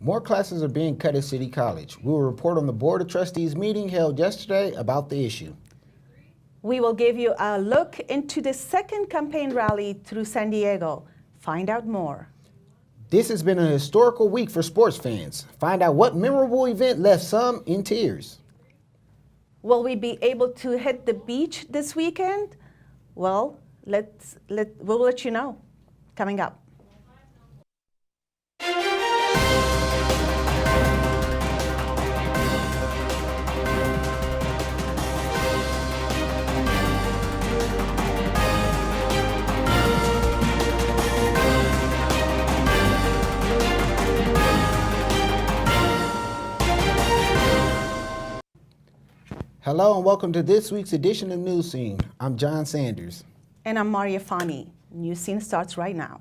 More classes are being cut at City College. We will report on the Board of Trustees meeting held yesterday about the issue. We will give you a look into the second campaign rally through San Diego. Find out more. This has been a historical week for sports fans. Find out what memorable event left some in tears. Will we be able to hit the beach this weekend? Well, we'll let you know coming up. Hello and welcome to this week's edition of Newscene. I'm John Sanders. And I'm Maria Fani. Newscene starts right now.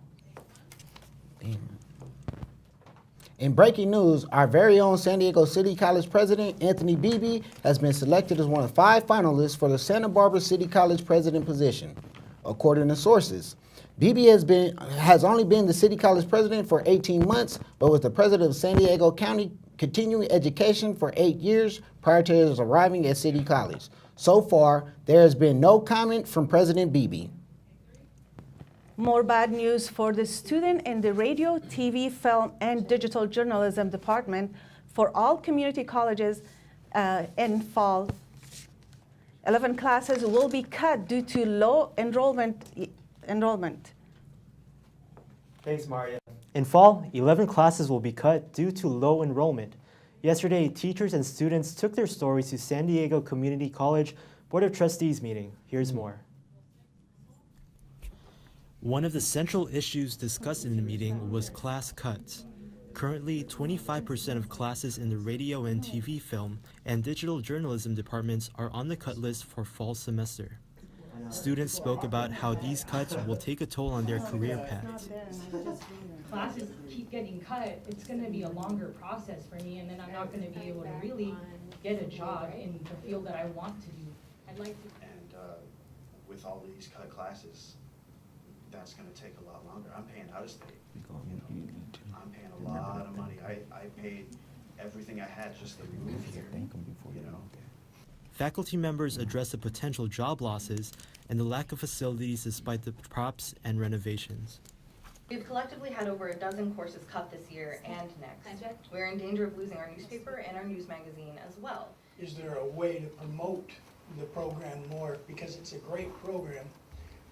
In breaking news, our very own San Diego City College president, Anthony Beebe, has been selected as one of 5 finalists for the Santa Barbara City College president position. According to sources, Beebe has only been the City College president for 18 months, but was the president of San Diego County Continuing Education for 8 years prior to his arriving at City College. So far, there has been no comment from President Beebe. More bad news for the student in the radio, TV, film, and digital journalism department for all community colleges in fall. 11 classes will be cut due to low enrollment. Thanks, Maria. In fall, 11 classes will be cut due to low enrollment. Yesterday, teachers and students took their stories to San Diego Community College Board of Trustees meeting. Here's more. One of the central issues discussed in the meeting was class cuts. Currently, 25% of classes in the radio and TV, film, and digital journalism departments are on the cut list for fall semester. Students spoke about how these cuts will take a toll on their career paths. Classes keep getting cut, it's going to be a longer process for me, and then I'm not going to be able to really get a job in the field that I want to do. I'd like to. And with all these cut classes, that's going to take a lot longer. I'm paying out of state. I'm paying a lot of money. I paid everything I had just to move here. Faculty members addressed the potential job losses and the lack of facilities despite the props and renovations. We've collectively had over a dozen courses cut this year and next. We're in danger of losing our newspaper and our news magazine as well. Is there a way to promote the program more, because it's a great program,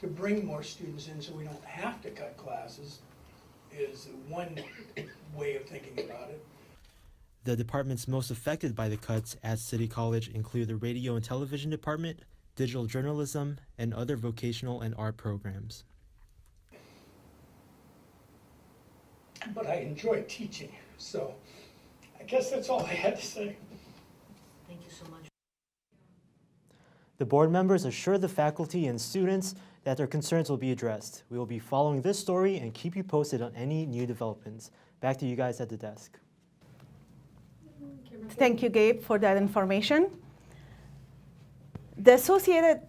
to bring more students in so we don't have to cut classes is one way of thinking about it. The departments most affected by the cuts at City College include the radio and television department, digital journalism, and other vocational and art programs. But I enjoy teaching, so I guess that's all I had to say. Thank you so much. The board members assure the faculty and students that their concerns will be addressed. We will be following this story and keep you posted on any new developments. Back to you guys at the desk. Thank you, Gabe, for that information. The Associated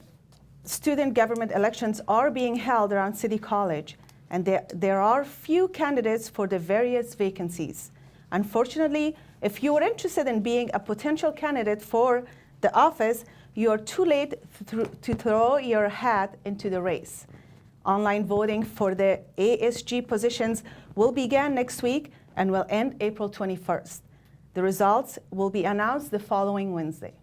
Student Government elections are being held around City College, and there are few candidates for the various vacancies. Unfortunately, if you are interested in being a potential candidate for the office, you are too late to throw your hat into the race. Online voting for the ASG positions will begin next week and will end April 21st. The results will be announced the following Wednesday.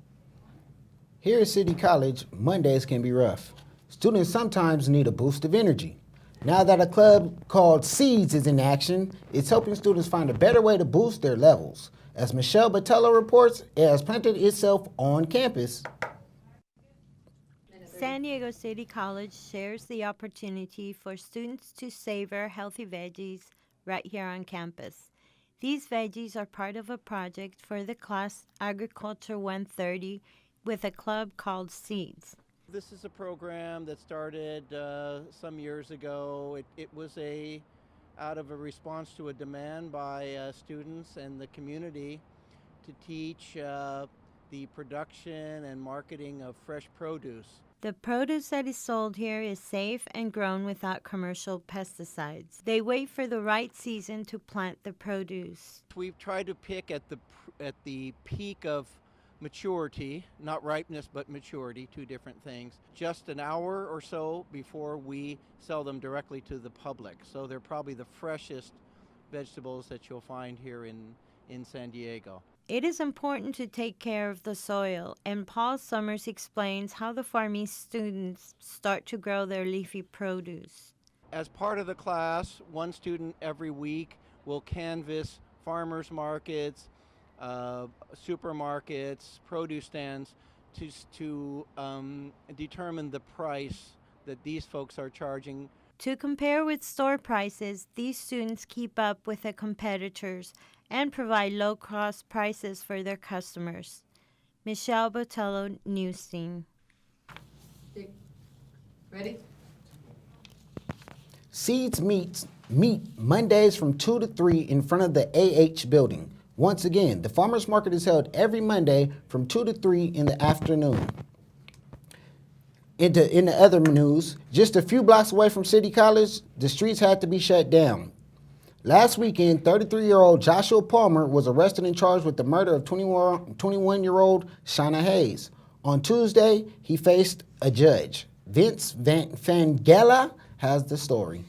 Here at City College, Mondays can be rough. Students sometimes need a boost of energy. Now that a club called Seeds is in action, it's helping students find a better way to boost their levels. As Michelle Botello reports, it has planted itself on campus. San Diego City College shares the opportunity for students to savor healthy veggies right here on campus. These veggies are part of a project for the class Agriculture 130 with a club called Seeds. This is a program that started some years ago. It was out of a response to a demand by students and the community to teach the production and marketing of fresh produce. The produce that is sold here is safe and grown without commercial pesticides. They wait for the right season to plant the produce. We've tried to pick at the peak of maturity, not ripeness but maturity, two different things, just an hour or so before we sell them directly to the public. So they're probably the freshest vegetables that you'll find here in San Diego. It is important to take care of the soil, and Paul Summers explains how the Farmese students start to grow their leafy produce. As part of the class, one student every week will canvass farmers markets, supermarkets, produce stands to determine the price that these folks are charging. To compare with store prices, these students keep up with the competitors and provide low-cost prices for their customers. Michelle Botello, Newscene. Ready? Seeds meet Mondays from 2 to 3 in front of the AH building. Once again, the farmers market is held every Monday from 2 to 3 in the afternoon. In the other news, just a few blocks away from City College, the streets had to be shut down. Last weekend, 33-year-old Joshua Palmer was arrested and charged with the murder of 21-year-old Shauna Hayes. On Tuesday, he faced a judge. Vince Fangella has the story.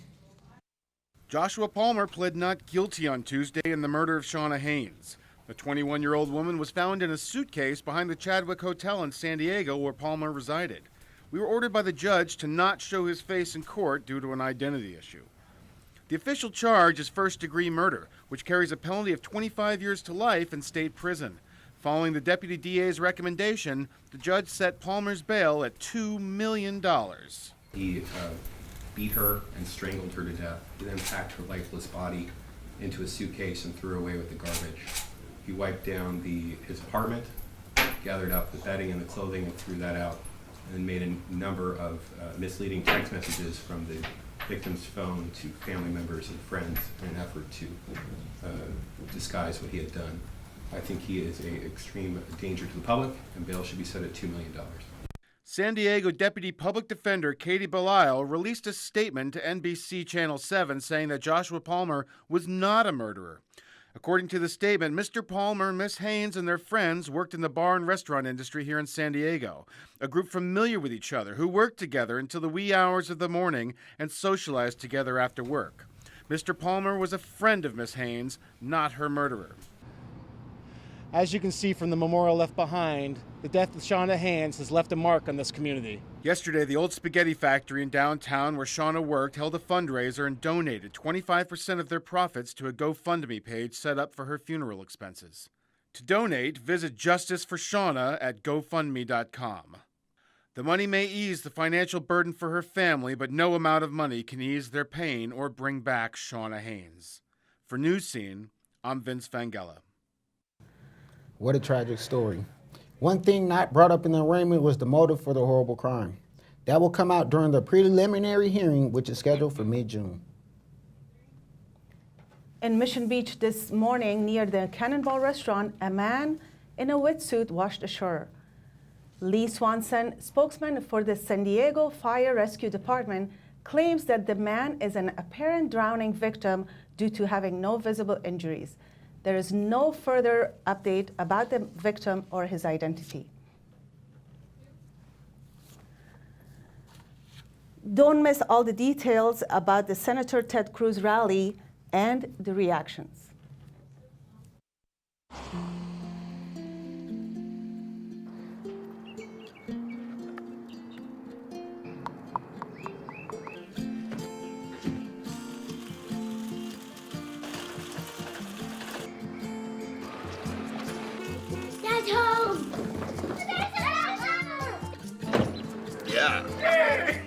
Joshua Palmer pled not guilty on Tuesday in the murder of Shauna Hayes. The 21-year-old woman was found in a suitcase behind the Chadwick Hotel in San Diego where Palmer resided. We were ordered by the judge to not show his face in court due to an identity issue. The official charge is first-degree murder, which carries a penalty of 25 years to life in state prison. Following the deputy DA's recommendation, the judge set Palmer's bail at $2 million. He beat her and strangled her to death. He then packed her lifeless body into a suitcase and threw her away with the garbage. He wiped down his apartment, gathered up the bedding and the clothing and threw that out, and made a number of misleading text messages from the victim's phone to family members and friends in an effort to disguise what he had done. I think he is an extreme danger to the public, and bail should be set at $2 million. San Diego Deputy Public Defender Katie Belisle released a statement to NBC Channel 7 saying that Joshua Palmer was not a murderer. According to the statement, Mr. Palmer, Miss Haynes, and their friends worked in the bar and restaurant industry here in San Diego, a group familiar with each other who worked together until the wee hours of the morning and socialized together after work. Mr. Palmer was a friend of Miss Haynes, not her murderer. As you can see from the memorial left behind, the death of Shauna Haynes has left a mark on this community. Yesterday, the old spaghetti factory in downtown where Shauna worked held a fundraiser and donated 25% of their profits to a GoFundMe page set up for her funeral expenses. To donate, visit Justice for Shauna at GoFundMe.com. The money may ease the financial burden for her family, but no amount of money can ease their pain or bring back Shauna Haynes. For Newscene, I'm Vince Fangella. What a tragic story. One thing not brought up in the arraignment was the motive for the horrible crime. That will come out during the preliminary hearing, which is scheduled for mid-June. In Mission Beach this morning, near the Cannonball restaurant, a man in a wetsuit washed ashore. Lee Swanson, spokesman for the San Diego Fire Rescue Department, claims that the man is an apparent drowning victim due to having no visible injuries. There is no further update about the victim or his identity. Don't miss all the details about the Senator Ted Cruz rally and the reactions.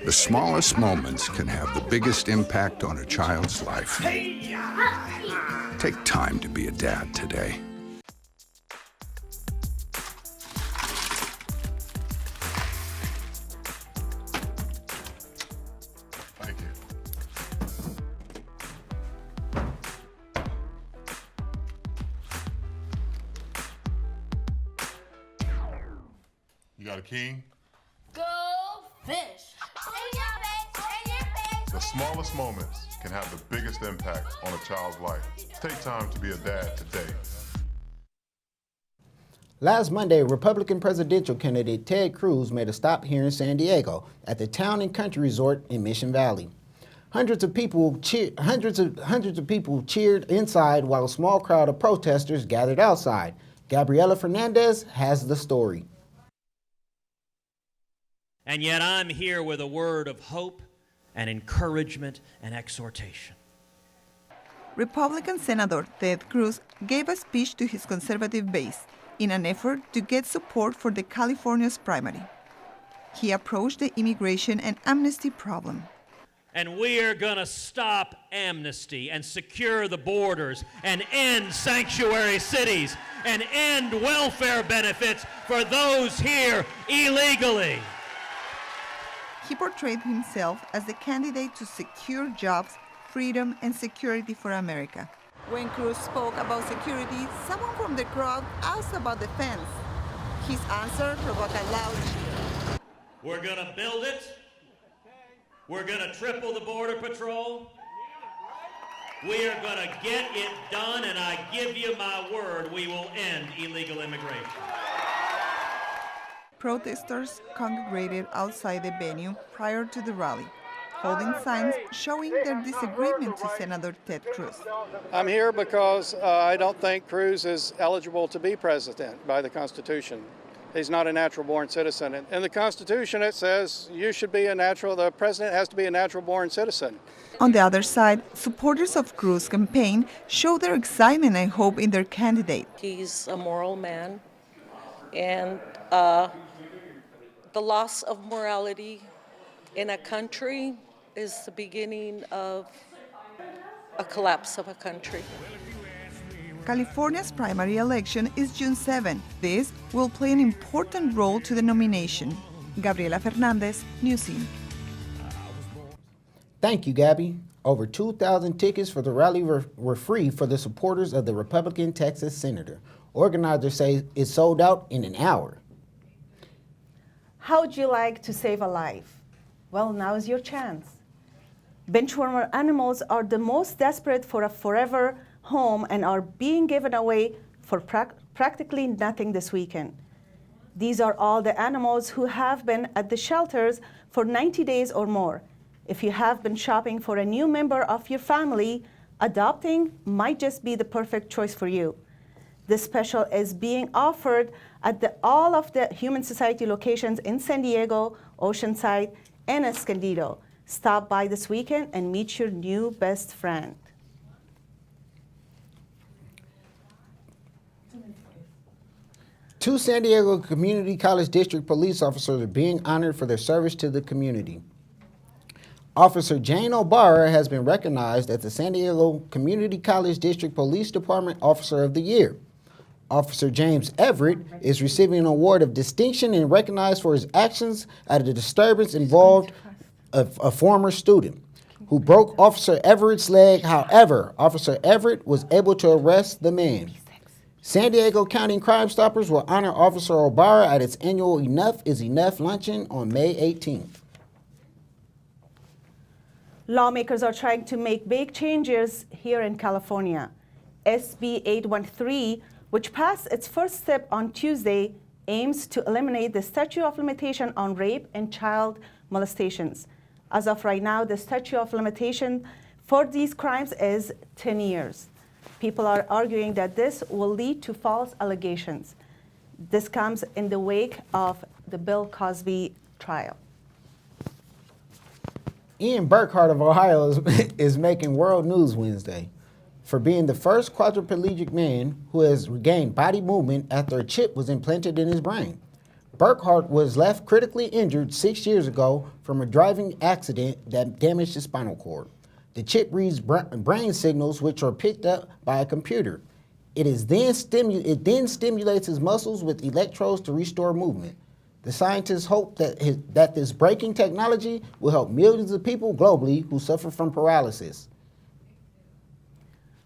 The smallest moments can have the biggest impact on a child's life. Take time to be a dad today. Thank you. You got a king? Go fish. The smallest moments can have the biggest impact on a child's life. Take time to be a dad today. Last Monday, Republican presidential candidate Ted Cruz made a stop here in San Diego at the Town and Country Resort in Mission Valley. Hundreds of people cheered inside while a small crowd of protesters gathered outside. Gabriela Fernandez has the story. And yet I'm here with a word of hope and encouragement and exhortation. Republican Senator Ted Cruz gave a speech to his conservative base in an effort to get support for the California's primary. He approached the immigration and amnesty problem. And we are going to stop amnesty and secure the borders and end sanctuary cities and end welfare benefits for those here illegally. He portrayed himself as the candidate to secure jobs, freedom, and security for America. When Cruz spoke about security, someone from the crowd asked about the fence. His answer provoked a loud cheer. We're going to build it. We're going to triple the Border Patrol. We are going to get it done, and I give you my word, we will end illegal immigration. Protesters congregated outside the venue prior to the rally, holding signs showing their disagreement to Senator Ted Cruz. I'm here because I don't think Cruz is eligible to be president by the Constitution. He's not a natural-born citizen. In the Constitution, it says the president has to be a natural-born citizen. On the other side, supporters of Cruz's campaign show their excitement and hope in their candidate. He's a moral man, and the loss of morality in a country is the beginning of a collapse of a country. California's primary election is June 7. This will play an important role to the nomination. Gabriela Fernandez, Newscene. Thank you, Gabby. Over 2,000 tickets for the rally were free for the supporters of the Republican Texas senator. Organizers say it sold out in an hour. How'd you like to save a life? Well, now is your chance. Benchwarmer animals are the most desperate for a forever home and are being given away for practically nothing this weekend. These are all the animals who have been at the shelters for 90 days or more. If you have been shopping for a new member of your family, adopting might just be the perfect choice for you. This special is being offered at all of the Human Society locations in San Diego, Oceanside, and Escondido. Stop by this weekend and meet your new best friend. Two San Diego Community College District police officers are being honored for their service to the community. Officer Jane O'Barra has been recognized as the San Diego Community College District Police Department Officer of the Year. Officer James Everett is receiving an award of distinction and recognized for his actions at a disturbance involved a former student who broke Officer Everett's leg. However, Officer Everett was able to arrest the man. San Diego County Crime Stoppers will honor Officer O'Barra at its annual Enough is Enough luncheon on May 18th. Lawmakers are trying to make big changes here in California. SB 813, which passed its first step on Tuesday, aims to eliminate the statute of limitation on rape and child molestations. As of right now, the statute of limitation for these crimes is 10 years. People are arguing that this will lead to false allegations. This comes in the wake of the Bill Cosby trial. Ian Burkhart of Ohio is making world news Wednesday for being the first quadriplegic man who has regained body movement after a chip was implanted in his brain. Burkhart was left critically injured 6 years ago from a driving accident that damaged his spinal cord. The chip reads brain signals which are picked up by a computer. It then stimulates his muscles with electrodes to restore movement. The scientists hope that this braking technology will help millions of people globally who suffer from paralysis.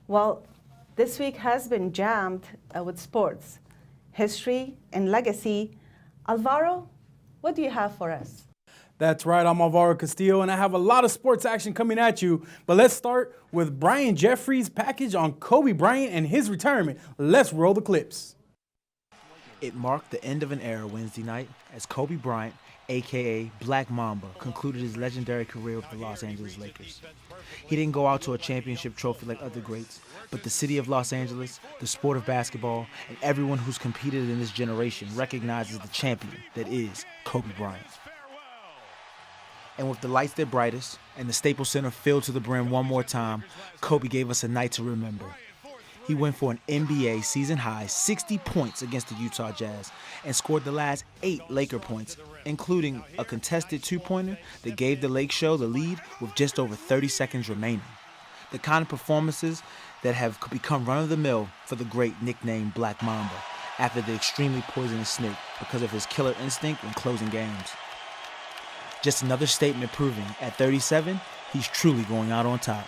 Well, this week has been jammed with sports, history, and legacy. Alvaro, what do you have for us? That's right, I'm Alvaro Castillo, and I have a lot of sports action coming at you. But let's start with Brian Jeffries' package on Kobe Bryant and his retirement. Let's roll the clips. It marked the end of an era Wednesday night as Kobe Bryant, a.k.a. Black Mamba, concluded his legendary career with the Los Angeles Lakers. He didn't go out to a championship trophy like other greats, but the city of Los Angeles, the sport of basketball, and everyone who's competed in this generation recognizes the champion that is Kobe Bryant. And with the lights their brightest and the Staples Center filled to the brim one more time, Kobe gave us a night to remember. He went for an NBA season-high 60 points against the Utah Jazz and scored the last 8 Laker points, including a contested two-pointer that gave the Lake Show the lead with just over 30 seconds remaining. The kind of performances that have become run-of-the-mill for the great nickname Black Mamba after the extremely poisonous snake because of his killer instinct in closing games. Just another statement proving, at 37, he's truly going out on top.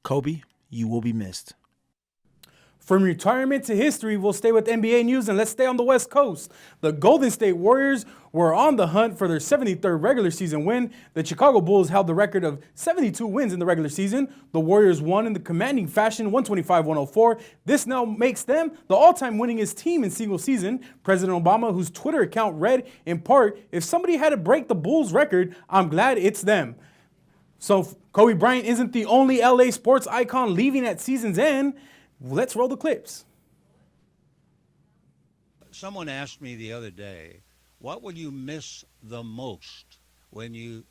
Kobe, you will be missed. From retirement to history, we'll stay with NBA news and let's stay on the West Coast. The Golden State Warriors were on the hunt for their 73rd regular season win. The Chicago Bulls held the record of 72 wins in the regular season. The Warriors won in the commanding fashion, 125-104. This now makes them the all-time winningest team in single season. President Obama, whose Twitter account read, in part, "If somebody had to break the Bulls record, I'm glad it's them." So Kobe Bryant isn't the only LA sports icon leaving at season's end. Let's roll the clips. Someone asked me the other day, what will you miss the most when you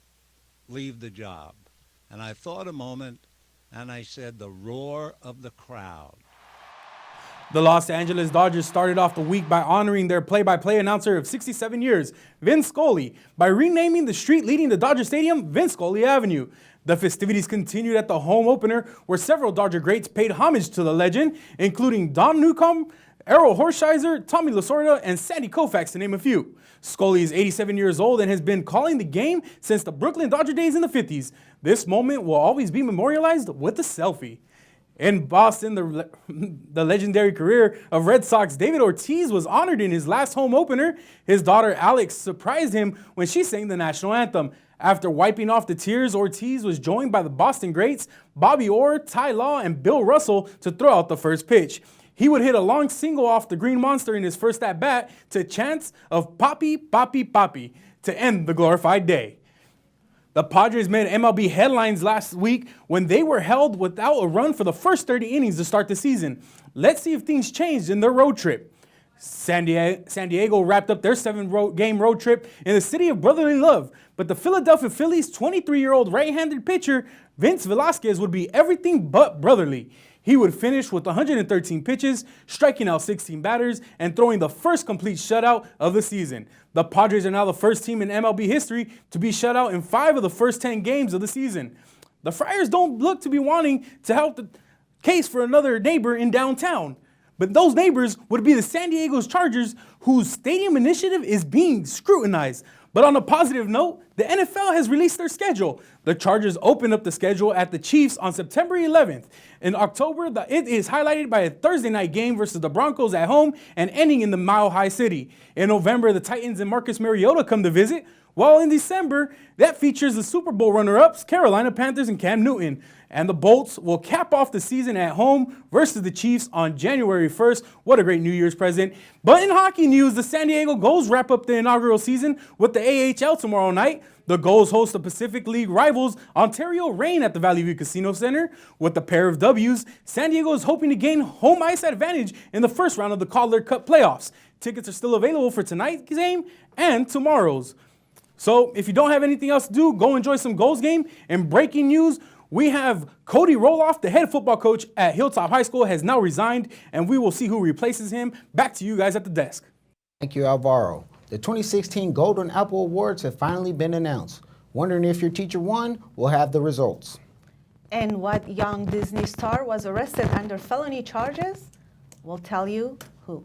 leave the job? And I thought a moment, and I said, the roar of the crowd. The Los Angeles Dodgers started off the week by honoring their play-by-play announcer of 67 years, Vin Scully, by renaming the street leading to Dodger Stadium Vin Scully Avenue. The festivities continued at the home opener, where several Dodger greats paid homage to the legend, including Don Newcomb, Errol Hershiser, Tommy Lasorda, and Sandy Koufax, to name a few. Scully is 87 years old and has been calling the game since the Brooklyn Dodger days in the 50s. This moment will always be memorialized with a selfie. In Boston, the legendary career of Red Sox David Ortiz was honored in his last home opener. His daughter Alex surprised him when she sang the national anthem. After wiping off the tears, Ortiz was joined by the Boston greats Bobby Orr, Ty Law, and Bill Russell to throw out the first pitch. He would hit a long single off the Green Monster in his first at-bat to chants of "Papi, Papi, Papi" to end the glorified day. The Padres made MLB headlines last week when they were held without a run for the first 30 innings to start the season. Let's see if things changed in their road trip. San Diego wrapped up their 7-game road trip in the city of brotherly love, but the Philadelphia Phillies' 23-year-old right-handed pitcher, Vince Velasquez, would be everything but brotherly. He would finish with 113 pitches, striking out 16 batters, and throwing the first complete shutout of the season. The Padres are now the first team in MLB history to be shut out in 5 of the first 10 games of the season. The Friars don't look to be wanting to help the case for another neighbor in downtown. But those neighbors would be the San Diego Chargers, whose stadium initiative is being scrutinized. But on a positive note, the NFL has released their schedule. The Chargers open up the schedule at the Chiefs on September 11th. In October, it is highlighted by a Thursday night game versus the Broncos at home and ending in the Mile High City. In November, the Titans and Marcus Mariota come to visit, while in December, that features the Super Bowl runner-ups, Carolina Panthers and Cam Newton. And the Bolts will cap off the season at home versus the Chiefs on January 1st. What a great New Year's present. But in hockey news, the San Diego Gulls wrap up the inaugural season with the AHL tomorrow night. The Gulls host the Pacific League rivals Ontario Reign at the Valley View Casino Center. With a pair of W's, San Diego is hoping to gain home ice advantage in the first round of the Calder Cup playoffs. Tickets are still available for tonight's game and tomorrow's. So if you don't have anything else to do, go enjoy some Gulls game. And breaking news, we have Cody Roloff, the head football coach at Hilltop High School, has now resigned, and we will see who replaces him. Back to you guys at the desk. Thank you, Alvaro. The 2016 Golden Apple Awards have finally been announced. Wondering if your teacher won? We'll have the results. And what young Disney star was arrested under felony charges? We'll tell you who.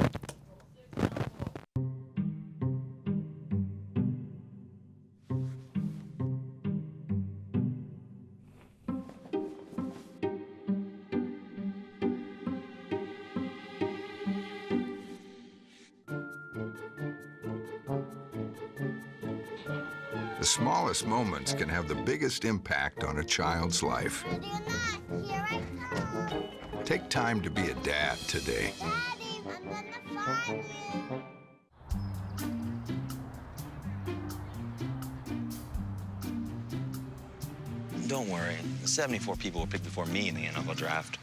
The smallest moments can have the biggest impact on a child's life. Take time to be a dad today. Don't worry, 74 people were picked before me in the NFL draft.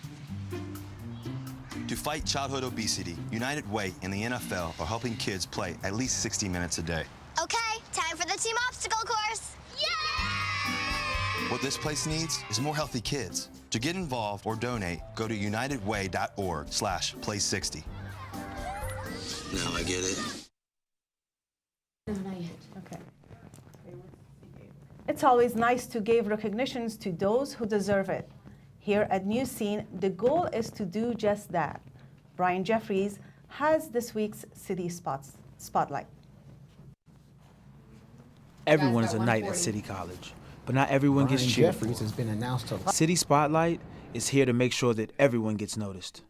To fight childhood obesity, United Way and the NFL are helping kids play at least 60 minutes a day. Okay, time for the team obstacle course. Yay! What this place needs is more healthy kids. To get involved or donate, go to unitedway.org/play60. Now I get it. Okay. It's always nice to give recognitions to those who deserve it. Here at Newscene, the goal is to do just that. Brian Jeffries has this week's City Spotlight. Everyone is a knight at City College, but not everyone gets Brian cheered Jeffries for. has been announced to City Spotlight is here to make sure that everyone gets noticed.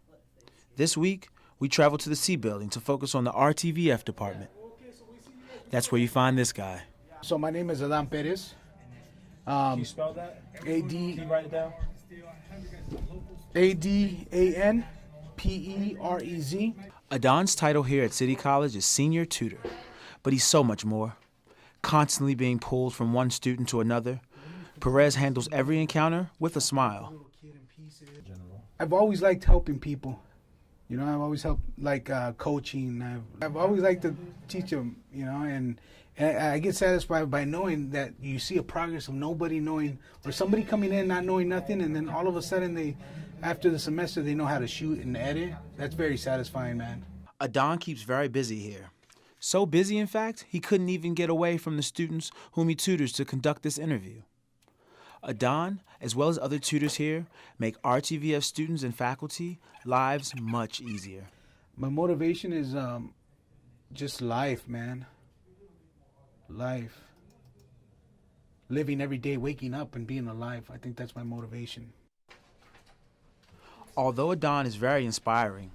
This week, we travel to the C Building to focus on the RTVF department. That's where you find this guy. So my name is Adan Perez. Can you spell that? A-D. Can you write it down? ADANPEREZ. Adon's title here at City College is Senior Tutor, but he's so much more. Constantly being pulled from one student to another, Perez handles every encounter with a smile. I've always liked helping people. You know, I've always helped, like coaching. I've always liked to teach them, you know, and I get satisfied by knowing that you see a progress of nobody knowing, or somebody coming in not knowing nothing, and then all of a sudden after the semester, they know how to shoot and edit. That's very satisfying, man. Adon keeps very busy here. So busy, in fact, he couldn't even get away from the students whom he tutors to conduct this interview. Adon, as well as other tutors here, make RTVF students and faculty lives much easier. My motivation is just life, man. Life. Living every day, waking up and being alive. I think that's my motivation. Although Adon is very inspiring,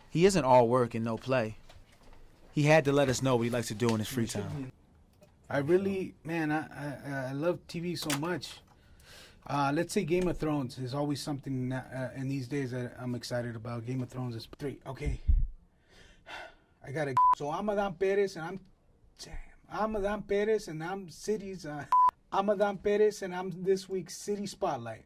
he isn't all work and no play. He had to let us know what he likes to do in his free time. I really, man, I love TV so much. Let's say Game of Thrones is always something in these days that I'm excited about. Game of Thrones is 3. Okay. I got to. So I'm Adan Perez and I'm Adan Perez and I'm City's. I'm Adan Perez and I'm this week's City Spotlight.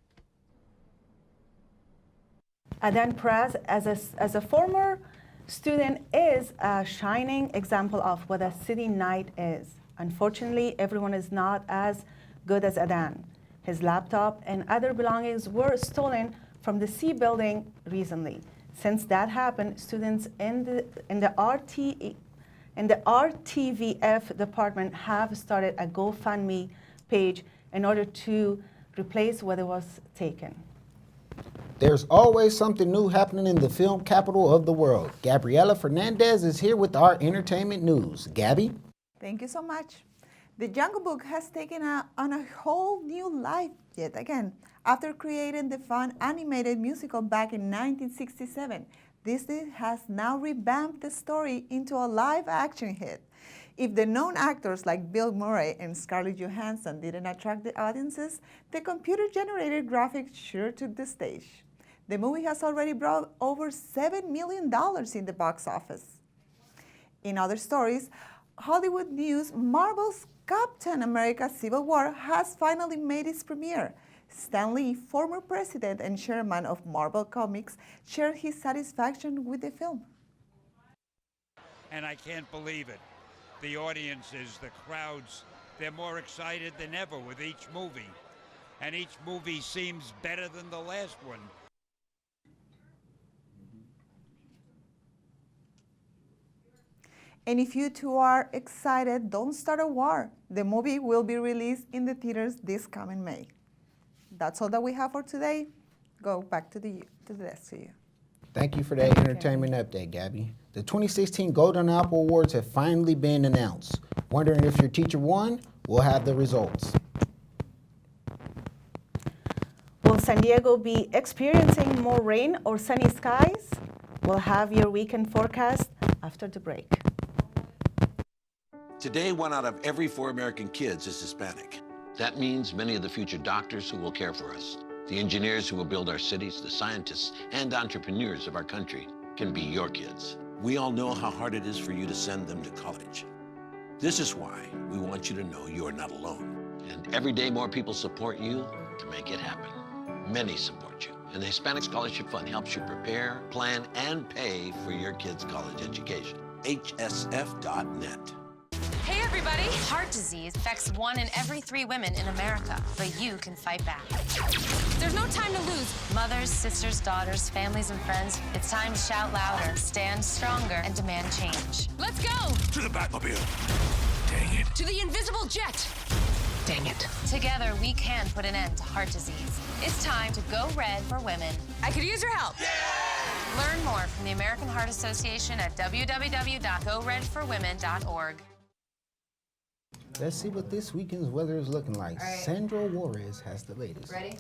Adan Perez, as a former student, is a shining example of what a city knight is. Unfortunately, everyone is not as good as Adan. His laptop and other belongings were stolen from the C Building recently. Since that happened, students in the RTVF department have started a GoFundMe page in order to replace what was taken. There's always something new happening in the film capital of the world. Gabriela Fernandez is here with our entertainment news. Gabby? Thank you so much. The Jungle Book has taken on a whole new life yet again. After creating the fun animated musical back in 1967, Disney has now revamped the story into a live-action hit. If the known actors like Bill Murray and Scarlett Johansson didn't attract the audiences, the computer-generated graphics sure took the stage. The movie has already brought over $7 million in the box office. In other stories, Hollywood news, Marvel's Captain America Civil War has finally made its premiere. Stan Lee, former president and chairman of Marvel Comics, shared his satisfaction with the film. And I can't believe it. The audiences, the crowds, they're more excited than ever with each movie. And each movie seems better than the last one. And if you two are excited, don't start a war. The movie will be released in the theaters this coming May. That's all that we have for today. Go back to the desk to you. Thank you for that entertainment update, Gabby. The 2016 Golden Apple Awards have finally been announced. Wondering if your teacher won? We'll have the results. Will San Diego be experiencing more rain or sunny skies? We'll have your weekend forecast after the break. Today, 1 out of every 4 American kids is Hispanic. That means many of the future doctors who will care for us, the engineers who will build our cities, the scientists and entrepreneurs of our country can be your kids. We all know how hard it is for you to send them to college. This is why we want you to know you are not alone. And every day more people support you to make it happen. Many support you. And the Hispanic Scholarship Fund helps you prepare, plan, and pay for your kids' college education. HSF.net. Hey everybody! Heart disease affects 1 in every 3 women in America, but you can fight back. There's no time to lose. Mothers, sisters, daughters, families, and friends, it's time to shout louder, stand stronger, and demand change. Let's go! To the Batmobile. Dang it. To the invisible jet! Dang it. Together, we can put an end to heart disease. It's time to go red for women. I could use your help. Learn more from the American Heart Association at www.goredforwomen.org. Let's see what this weekend's weather is looking like. All right. Sandra Juarez has the latest. Ready?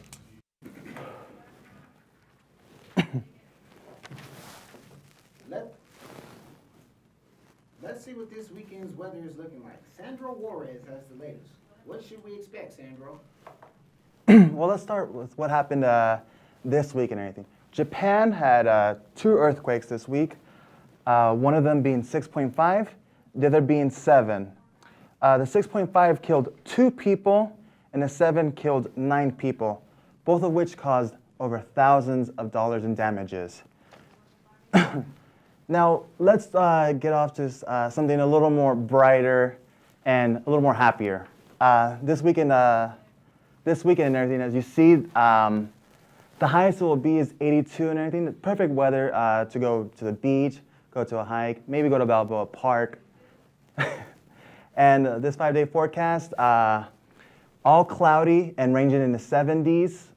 Let's see what this weekend's weather is looking like. Sandra Juarez has the latest. What should we expect, Sandro? Well, let's start with what happened this week and everything. Japan had 2 earthquakes this week, one of them being 6.5, the other being 7. The 6.5 killed 2 people, and the 7 killed 9 people, both of which caused over thousands of dollars in damages. Now, let's get off to something a little more brighter and a little more happier. This weekend and everything, as you see, the highest it will be is 82 and everything. The perfect weather to go to the beach, go to a hike, maybe go to Balboa Park. And this 5-day forecast, all cloudy and ranging in the 70s,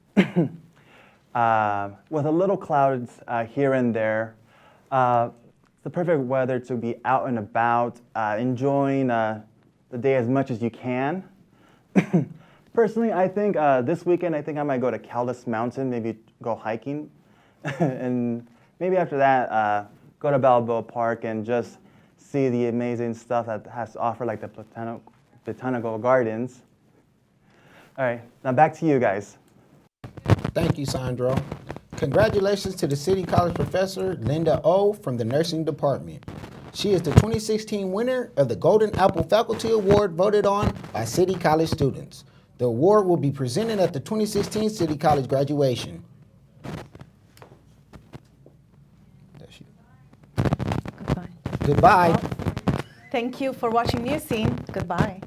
with a little clouds here and there. It's the perfect weather to be out and about, enjoying the day as much as you can. Personally, I think this weekend, I might go to Caldas Mountain, maybe go hiking. And maybe after that, go to Balboa Park and just see the amazing stuff that has to offer, like the botanical gardens. All right, now back to you guys. Thank you, Sandro. Congratulations to the City College professor, Linda O. from the nursing department. She is the 2016 winner of the Golden Apple Faculty Award voted on by City College students. The award will be presented at the 2016 City College graduation. Goodbye. Goodbye. Thank you for watching Newscene. Goodbye.